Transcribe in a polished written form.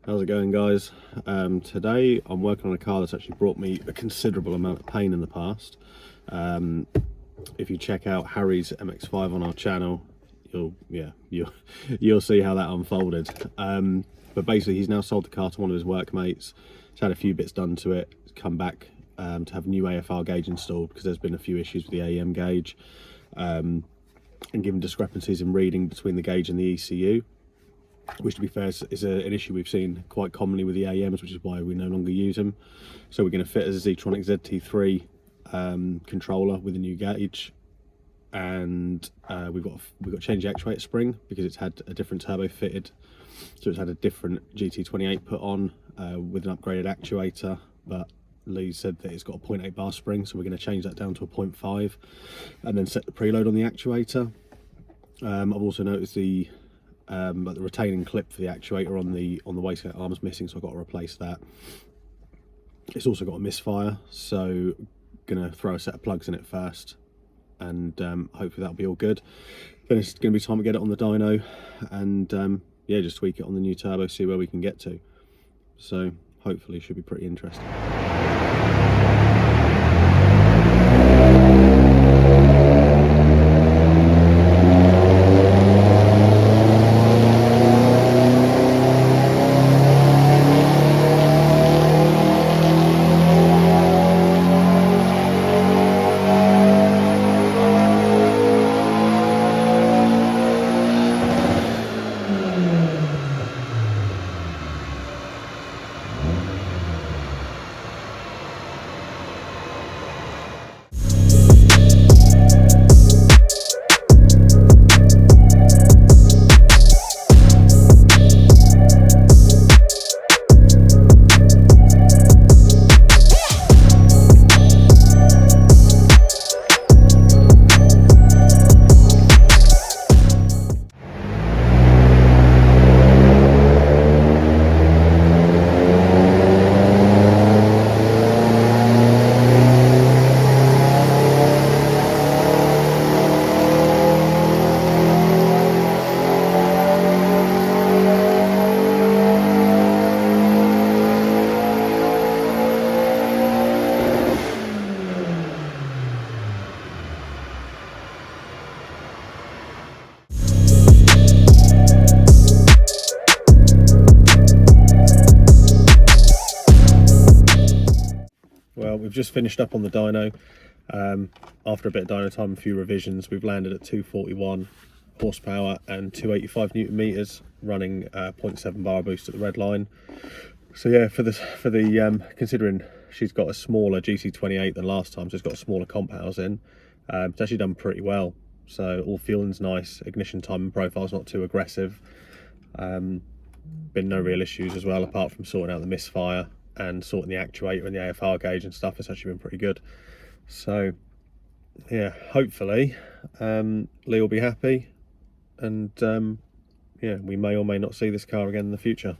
How's it going, guys? Today I'm working on a car that's actually brought me a considerable amount of pain in the past. If you check out Harry's MX-5 on our channel, you'll see how that unfolded. But basically, he's now sold the car to one of his workmates. He's had a few bits done to it. He's come back to have a new AFR gauge installed because there's been a few issues with the AEM gauge, and given discrepancies in reading between the gauge and the ECU, which, to be fair, is an issue we've seen quite commonly with the AEMs, which is why we no longer use them. So we're going to fit a Zeitronix ZT3 controller with a new gauge, and we've got to change the actuator spring because it's had a different turbo fitted, so it's had a different GT28 put on with an upgraded actuator. But Lee said that it's got a 0.8 bar spring, so we're going to change that down to a 0.5 and then set the preload on the actuator. I've also noticed but the retaining clip for the actuator on the wastegate arm's missing, so I've got to replace that. It's also got a misfire, so gonna throw a set of plugs in it first, and hopefully that'll be all good. Then it's gonna be time to get it on the dyno, and yeah, just tweak it on the new turbo, see where we can get to. So hopefully it should be pretty interesting. Well, we've just finished up on the dyno. After a bit of dyno time, a few revisions, we've landed at 241 horsepower and 285 newton meters, running 0.7 bar boost at the red line. So yeah, for the considering she's got a smaller GT28 than last time, so it's got a smaller comp house in, it's actually done pretty well. So all fueling's nice, ignition time and profile's not too aggressive. Been no real issues as well, apart from sorting out the misfire and sorting the actuator and the AFR gauge and stuff. It's actually been pretty good. So yeah, hopefully Lee will be happy, and yeah, we may or may not see this car again in the future.